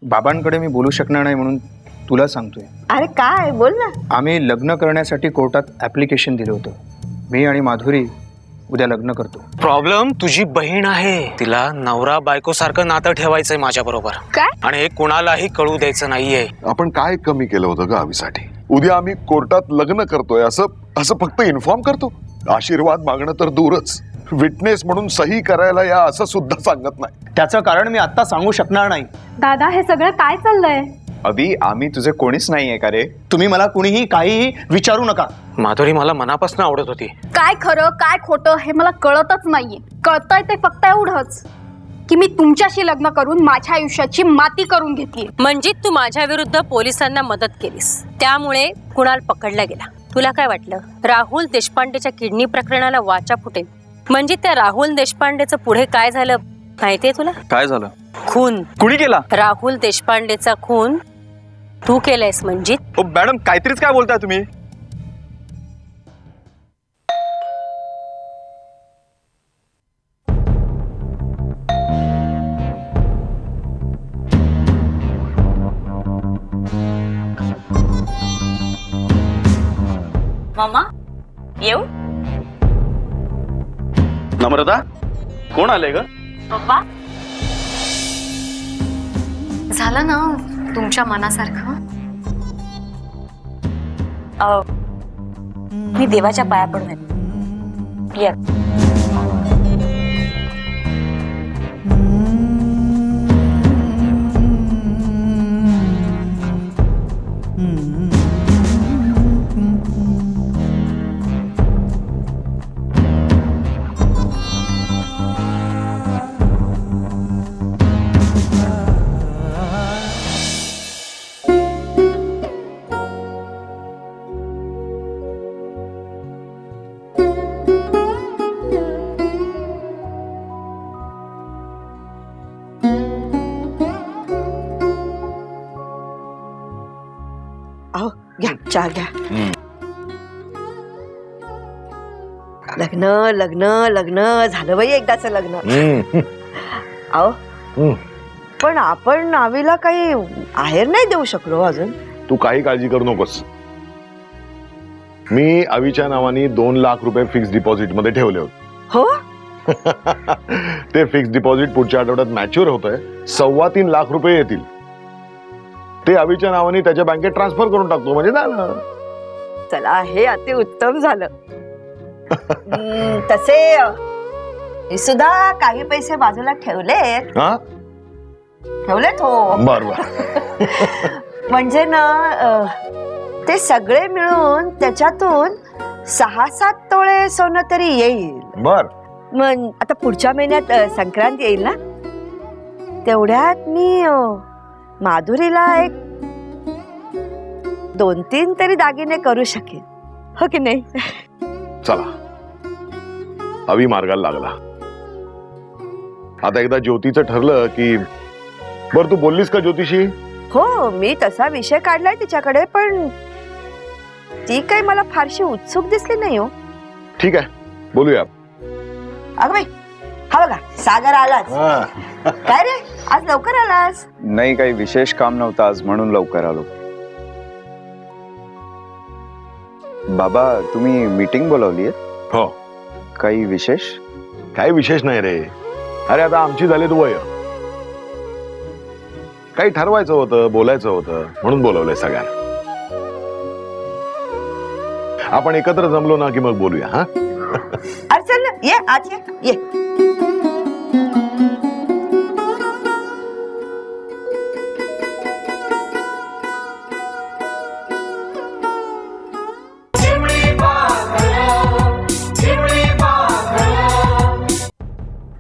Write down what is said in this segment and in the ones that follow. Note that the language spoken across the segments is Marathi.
बाबांकडे मी बोलू शकणार नाही म्हणून तुला सांगतोय। अरे काय बोल ना। आम्ही लग्न करण्यासाठी कोर्टात ऍप्लिकेशन दिलं होतं। मी आणि माधुरी उद्या लग्न करतो। प्रॉब्लेम तुझी बहीण आहे, तिला नवरा बायको सारखं नातं ठेवायचंय माझ्या बरोबर। काय? आणि हे कुणालाही कळू द्यायचं नाहीये। आपण काय कमी केलं होतं ग आम्हीसाठी? उद्या आम्ही कोर्टात लग्न करतोय असं फक्त इन्फॉर्म करतो। आशीर्वाद मागणं तर दूरच, विटनेस म्हणून सही करायला या असं सुद्धा सांगत नाही। त्याचं कारण मी आता सांगू शकणार नाही। दादा हे सगळं काय चाललंय? अभि आम्ही तुझे कोणीच नाहीये का रे? तुम्ही मला कुणीही काहीही विचारू नका। माधुरी मला मनापासून आवडत होती। काय खरं काय खोटं हे मला कळतच नाहीये। कळतंय ते फक्त एवढंच की मी तुमच्याशी लग्न करून माझ्या आयुष्याची माती करून घेतली। म्हणजे तू माझ्या विरुद्ध पोलिसांना मदत केलीस, त्यामुळे कुणाल पकडला गेला। तुला काय वाटलं राहुल देशपांडेच्या किडनी प्रकरणाला वाचा फुटेल? म्हणजे त्या राहुल देशपांडेचं पुढे काय झालं माहितीये तुला? काय झालं? खून। कुणी केला? राहुल देशपांडेचा खून तू केलायस। म्हणजे मॅडम काहीतरीच काय बोलताय तुम्ही? मामा येऊ? नम्रता कोण आले ग? पप्पा झालं ना तुमच्या मनासारखं? मी देवाच्या पाया पडून या। घ्या चहा घ्या। लग्न लग्न लग्न झालं बाई एकदाच लग्न। अहो पण आपण आवीला काही आहेर नाही देऊ शकलो अजून। तू काही काळजी करू नकोस। मी आवीच्या नावाने 2 लाख रुपये फिक्स डिपॉझिट मध्ये ठेवले होते। हो? ते फिक्स डिपॉझिट पुढच्या आठवड्यात मॅच्युअर होतंय। 3.25 लाख रुपये येतील। ते आवीच्या नावाने त्याच्या बँकेत ट्रान्सफर करून टाकतो म्हणजे झालं। चला हे अति उत्तम झालं। तसे मी सुद्धा काही पैसे बाजूला ठेवलेत। ठेवलेत हो। बरोबर। म्हणजे ना ते सगळे मिळून त्याच्यातून 6-7 तोळे सोनं तरी येईल। बर मग आता पुढच्या महिन्यात संक्रांत येईल ना, तेवढ्यात मी माधुरीला एक 2-3 तरी दागिने करू शकेन, हो की नाही? चला आवी मार्गाला लागला। आता एकदा ज्योतीचं ठरलं की बर तू बोललीस का ज्योतिषी? हो मी तसा विषय काढलाय तिच्याकडे, पण ती काही मला फारशी उत्सुक दिसली नाही हो। ठीक आहे बोलूया। अगं बाई हा बघा सागर आलाच। काय रे आज लवकर आलास? नाही काही विशेष काम नव्हतं आज म्हणून लवकर आलो। बाबा तुम्ही मीटिंग बोलावली आहे? हो. काही विशेष? काही विशेष नाही रे. अरे आता आमची झालीत वय, काही ठरवायचं होतं, बोलायचं होतं, म्हणून बोलवलंय सगळ्यांना. आपण एकत्र जमलो ना की मग बोलूया. हा अरे चल ना, ये आज ये.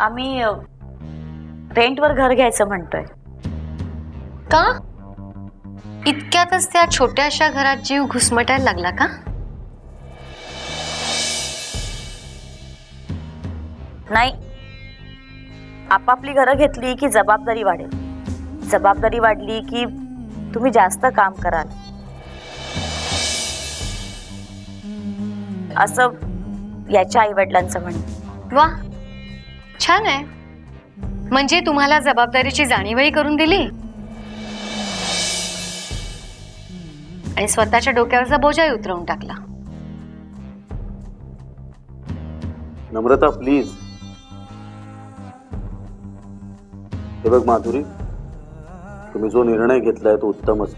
आम्ही रेंटवर घर घ्यायचं म्हणतोय. का इतक्यातच त्या छोट्याशा घरात जीव घुसमटायला लागला का? नाही, आपापली घरं घेतली की जबाबदारी वाढेल. जबाबदारी वाढली की तुम्ही जास्त काम कराल, असं याच्या आई वडिलांचं म्हणणं. वा, छान आहे. म्हणजे तुम्हाला जबाबदारीची जाणीवही करून दिली आणि स्वतःच्या डोक्यावरचा बोजाही उतरवून टाकला. नम्रता प्लीज. हे बघ माधुरी, तुम्ही जो निर्णय घेतलाय तो उत्तमच.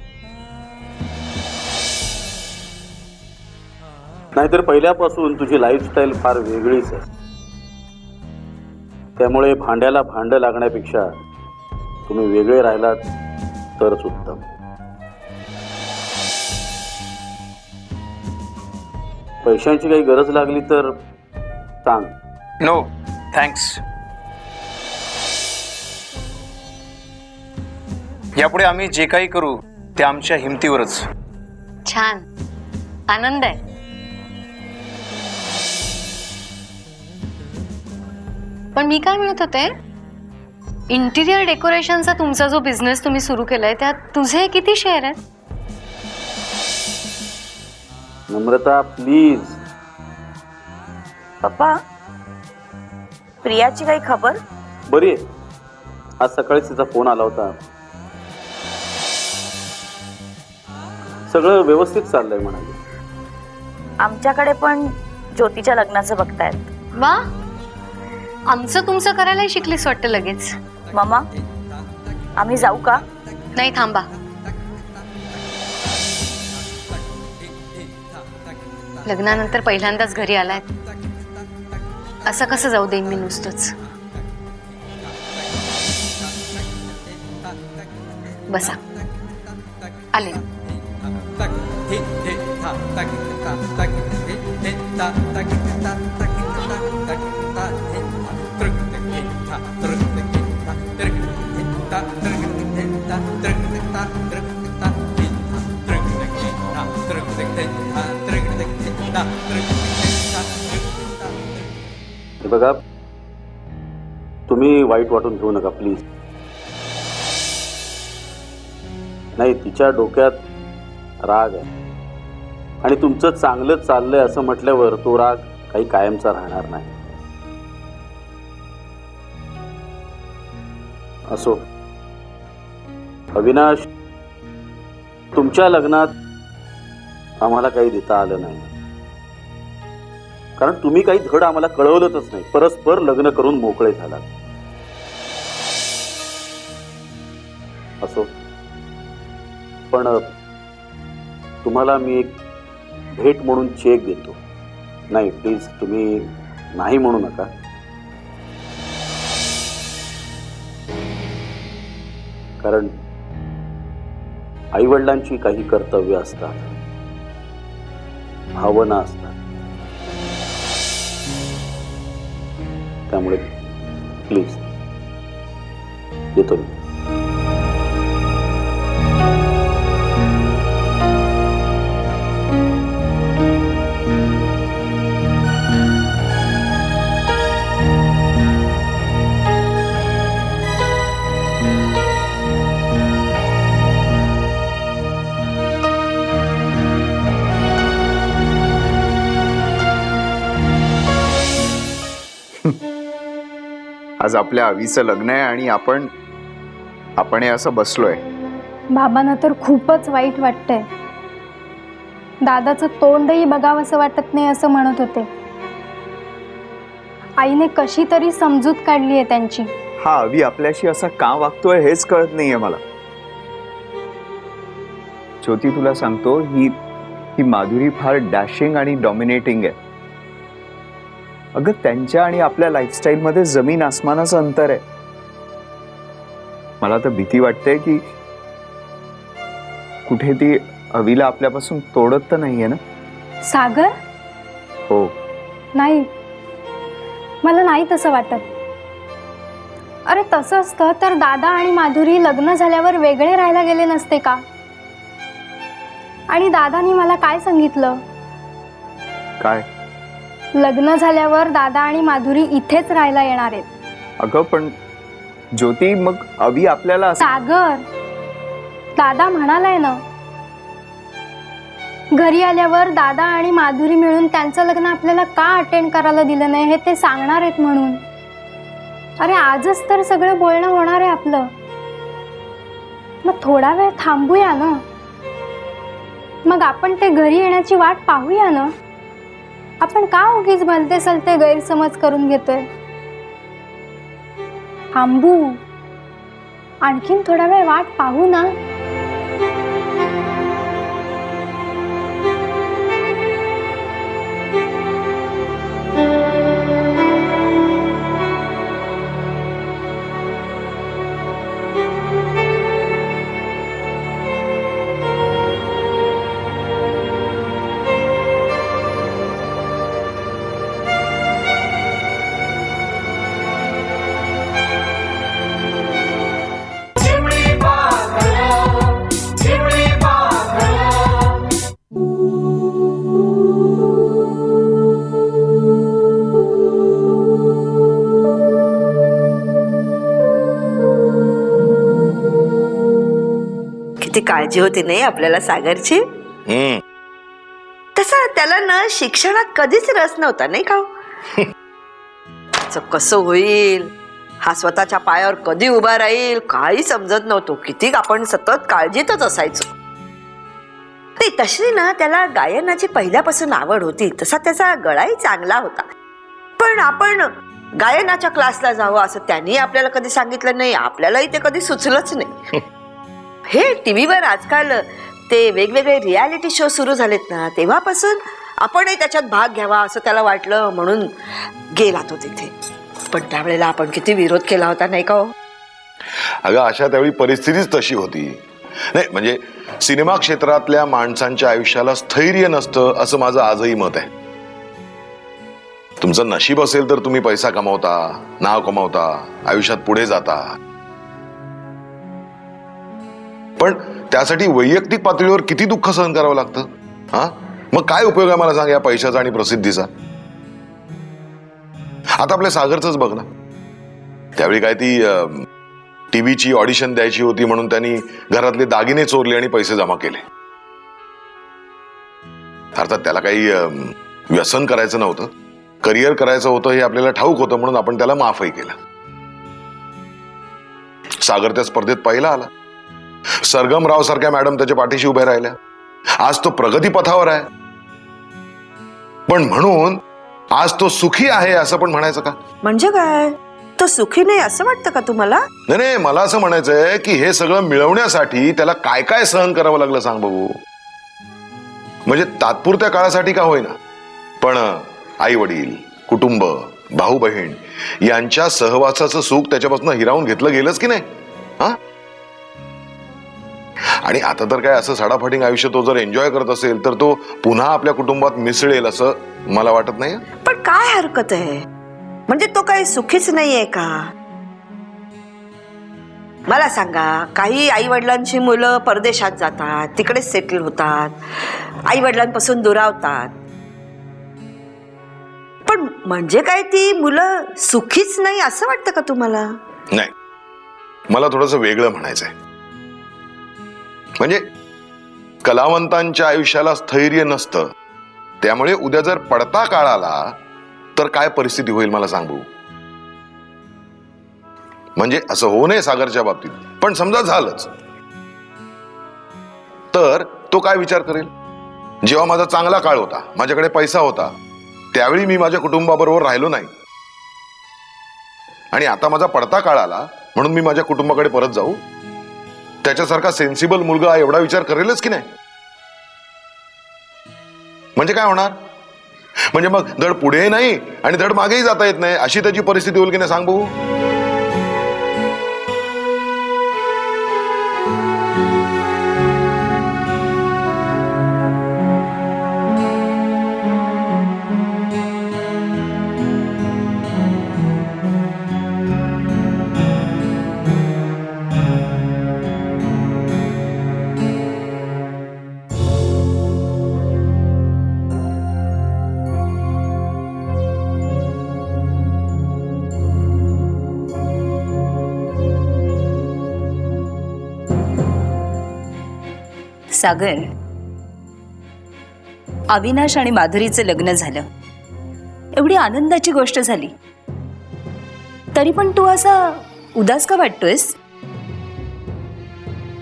नाहीतर पहिल्यापासून तुझी लाईफस्टाईल फार वेगळीच आहे. त्यामुळे भांड्याला भांड लागण्यापेक्षा तुम्ही वेगळे राहिलात तरच उत्तम. पैशांची काही गरज लागली तर सांग. No thanks. यापुढे आम्ही जे काही करू ते आमच्या हिमतीवरच. छान, आनंद आहे. पण मी काय म्हणत होते, इंटिरियर डेकोरेशनचा तुमचा जो बिझनेस तुम्ही सुरू केलाय त्यात तुझे किती शेअर आहेत? नम्रता प्लीज. पप्पा, प्रियाची काही खबर? बरी आहे. आज सकाळीच तिचा फोन आला होता. सगळं व्यवस्थित चाललंय म्हणाले. आमच्याकडे पण ज्योतीच्या लग्नाचं बघतायत. वा, आमचं तुमचं करायलाही शिकलीस वाटतं लगेच. मम्मा, आम्ही जाऊ का? नाही, थांबा. लग्नानंतर पहिल्यांदाच घरी आलाय, असं कसं जाऊ देईन मी नुसतंच. बसा, आले. बघा, तुम्ही वाईट वाटून घेऊ नका प्लीज. नाही, तिच्या डोक्यात राग आहे आणि तुमचं चांगलं चाललंय असं म्हटल्यावर तो राग काही कायमचा राहणार नाही. असो, अविनाश, तुमच्या लग्नात आम्हाला काही देता आलं नाही कारण तुम्ही काही धड आम्हाला कळवलंच नाही. परस्पर लग्न करून मोकळे झालात. असो, पण तुम्हाला मी एक भेट म्हणून चेक देतो. नाही प्लीज, तुम्ही नाही म्हणू नका. कारण आईवडिलांची काही कर्तव्य असतात, भावना असतात. त्यामुळे प्लीज देतो मी. आज आपल्या आवीचं लग्न आहे आणि आपण हे असं बसलोय. बाबांना तर खूपच वाईट वाटतंय. दादाचं तोंडही बघावंसं वाटत नाही असं म्हणत होते. आईने कशी तरी समजूत काढली आहे त्यांची. हा अवी आपल्याशी असा का वागतोय हेच कळत नाहीये मला. ज्योती तुला सांगतो, ही माधुरी फार डॅशिंग आणि डॉमिनेटिंग आहे. अगं त्यांच्या आणि आपल्या लाईफस्टाईल मध्ये जमीन आसमानाचं अंतर आहे. मला तर भीती वाटते की कुठे ती अवीला आपल्यापासून तोडत तर नाहीये ना. सागर, हो नाही, मला नाही तसं वाटत. अरे तसं असतं तर दादा आणि माधुरी लग्न झाल्यावर वेगळे राहायला गेले नसते का? आणि दादानी मला काय सांगितलं? काय? लग्न झाल्यावर दादा आणि माधुरी इथेच राहायला येणार आहेत. अगं पण ज्योती, मग अवी आपल्याला सागर, दादा म्हणालाय ना घरी आल्यावर दादा आणि माधुरी मिळून त्यांचं लग्न आपल्याला का अटेंड करायला दिलं नाही हे ते सांगणार आहेत म्हणून. अरे आजच तर सगळं बोलणं होणार आहे आपलं. मग थोडा वेळ थांबूया ना. मग आपण ते घरी येण्याची वाट पाहूया ना. आपण का उगीच भलते सलते गैरसमज करून घेतोय. थांबू, आणखीन थोडा वेळ वाट पाहू ना. किती काळजी होती नाही आपल्याला सागरची. तसं त्याला ना शिक्षणात कधीच रस नव्हता नाही का? कसं होईल, हा स्वतःच्या पायावर कधी उभा राहील काही समजत नव्हतं. किती आपण सतत काळजीतच असायचो. ते तशी ना त्याला गायनाची पहिल्यापासून आवड होती. तसा त्याचा गळाही चांगला होता. पण आपण गायनाच्या क्लासला जावं असं त्यांनी आपल्याला कधी सांगितलं नाही. आपल्यालाही ते कधी सुचलंच नाही. हे टीव्हीवर आजकाल ते वेगवेगळे रियालिटी शो सुरू झालेत ना, तेव्हापासून आपणही त्याच्यात भाग घ्यावा असं त्याला वाटलं म्हणून गेला तो तिथे. पण त्यावेळेला आपण किती विरोध केला होता नाही का? अगं अशा त्यावेळी परिस्थितीच तशी होती. नाही म्हणजे सिनेमा क्षेत्रातल्या माणसांच्या आयुष्याला स्थैर्य नसतं असं माझं आजही मत आहे. तुमचं नशीब असेल तर तुम्ही पैसा कमावता, नाव कमावता, आयुष्यात पुढे जाता. पण त्यासाठी वैयक्तिक पातळीवर किती दुःख सहन करावं लागतं. हा मग काय उपयोग आहे मला सांग या पैशाचा आणि प्रसिद्धीचा. आता आपल्या सागरचंच बघ ना. त्यावेळी काय ती टीव्हीची ऑडिशन द्यायची होती म्हणून त्यांनी घरातले दागिने चोरले आणि पैसे जमा केले. अर्थात त्याला काही व्यसन करायचं नव्हतं, करिअर करायचं होतं हे आपल्याला ठाऊक होतं म्हणून आपण त्याला माफही केलं. सागर त्या स्पर्धेत पहिला आला. सरगमराव सारख्या मॅडम त्याच्या पाठीशी उभ्या राहिल्या. आज तो प्रगतीपथावर आहे. पण म्हणून आज तो सुखी आहे असं पण म्हणायचं का? म्हणजे काय, तो सुखी नाही असं वाटतं का तुम्हाला? नाही, मला असं म्हणायचंय की हे सगळं मिळवण्यासाठी त्याला काय काय सहन करावं लागलं सांग बघू. म्हणजे तात्पुरत्या काळासाठी का होईना, पण आई वडील, कुटुंब, भाऊ बहीण यांच्या सहवासाचं सुख त्याच्यापासून हिरावून घेतलं गेलंच की नाही. हा आणि आता तर काय असं साडाफाटिंग आयुष्य तो जर एन्जॉय करत असेल तर तो पुन्हा आपल्या कुटुंबात मिसळेल असं मला वाटत नाही. पण काय हरकत आहे, म्हणजे तो काही सुखीच नाहीये का? मला सांगा, काही आई वडिलांची मुलं परदेशात जातात, तिकडेच सेटल होतात, आई वडिलांपासून दुरावतात. पण म्हणजे काय ती मुलं सुखीच नाही असं वाटतं का तुम्हाला? नाही, मला थोडंसं वेगळं म्हणायचंय. म्हणजे कलावंतांच्या आयुष्याला स्थैर्य नसतं, त्यामुळे उद्या जर पडता काळ आला तर काय परिस्थिती होईल मला सांग भाऊ. म्हणजे असं होऊ नये सागरच्या बाबतीत, पण समजा झालंच तर तो काय विचार करेल. जेव्हा माझा चांगला काळ होता, माझ्याकडे पैसा होता, त्यावेळी मी माझ्या कुटुंबाबरोबर राहिलो नाही. आणि आता माझा पडता काळ आला म्हणून मी माझ्या कुटुंबाकडे परत जाऊ? त्याच्यासारखा सेन्सिबल मुलगा एवढा विचार करेलच की नाही? म्हणजे काय होणार? म्हणजे मग धड पुढेही नाही आणि धड मागेही जाता येत नाही, अशी त्याची परिस्थिती होईल की नाही सांग बघू? सागर, अविनाश आणि माधुरीचं लग्न झालं, एवढी आनंदाची गोष्ट झाली, तरी पण तू असा उदास का वाटतोयस?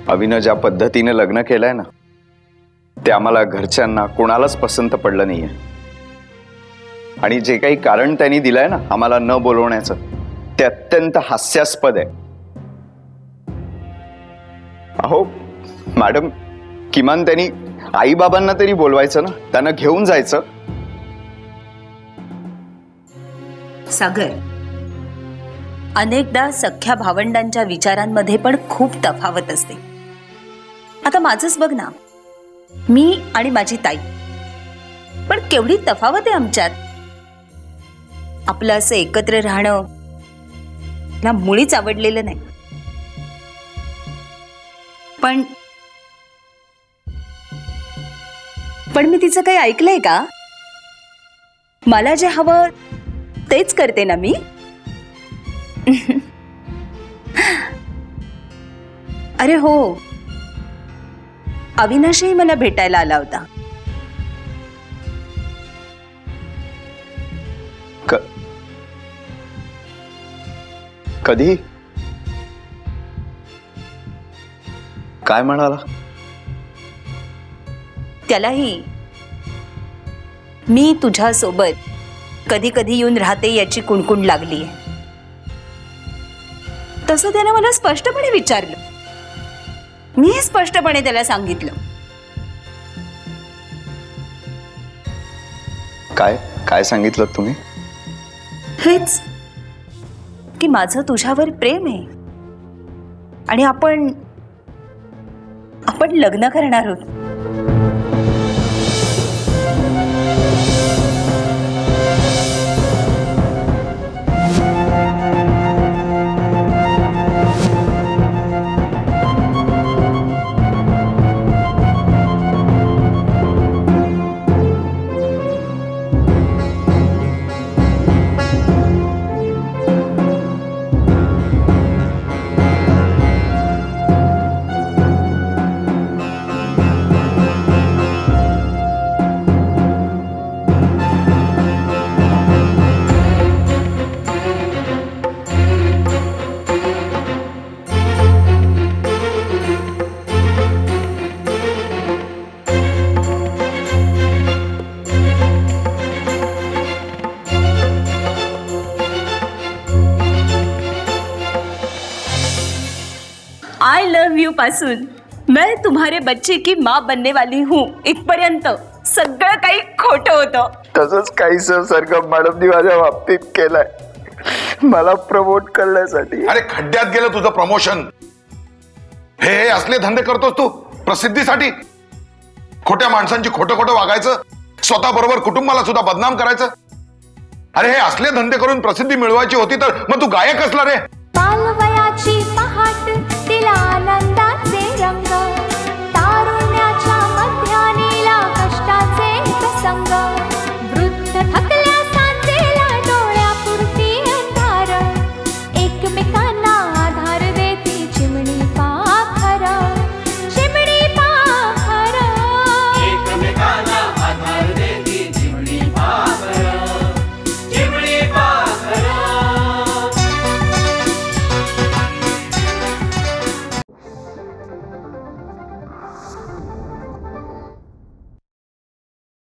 अविनं ज्या पद्धतीने लग्न केलंय ना, ते आम्हाला घरच्यांना कोणालाच पसंत पडलं नाहीये. आणि जे काही कारण त्यांनी दिलंय ना आम्हाला न बोलवण्याचं, ते अत्यंत हास्यास्पद आहे. अहो मॅडम, किमान त्यांनी आई बाबांना तरी बोलवायचं ना, त्यांना घेऊन जायचं. सागर, अनेकदा सख्या भावंडांच्या विचारांमध्ये पण खूप तफावत असते. आता माझंच बघ ना, मी आणि माझी ताई, पण केवढी तफावत आहे आमच्यात. आपलं असं एकत्र राहणं मला मुळीच आवडलेलं नाही. पण मी तिचं काही ऐकलंय का? मला जे हवं तेच करते ना मी. अरे हो, अविनाशही मला भेटायला आला होता. कधी? काय म्हणाला? त्यालाही मी तुझ्या सोबत कधी कधी येऊन राहते याची कुणकुण लागलीये. तसं त्याने मला स्पष्टपणे विचारलं. मी स्पष्टपणे त्याला सांगितलं. काय काय सांगितलं तुम्ही? हेच की माझं तुझ्यावर प्रेम आहे आणि आपण लग्न करणार आहोत. आई लव यू पासून मैं तुम्हारे बच्चे की माँ बनने वाली हूँ इथपर्यंत सगळं काही खोटं होतं. तसंच काहीसं सरगम मॅडमनी माझ्या बाबतीत केलंय, मला प्रमोट करण्यासाठी. अरे खड्ड्यात गेलं तुझं प्रमोशन. हे असले धंदे करतोस तू प्रसिद्धीसाठी? खोट्या माणसांची खोटं खोटं वागायचं, स्वतः बरोबर कुटुंबाला सुद्धा बदनाम करायचं. अरे हे असले धंदे करून प्रसिद्धी मिळवायची होती तर मग तू गायक असला रे. बालवयाची पहाट तिला आनंदा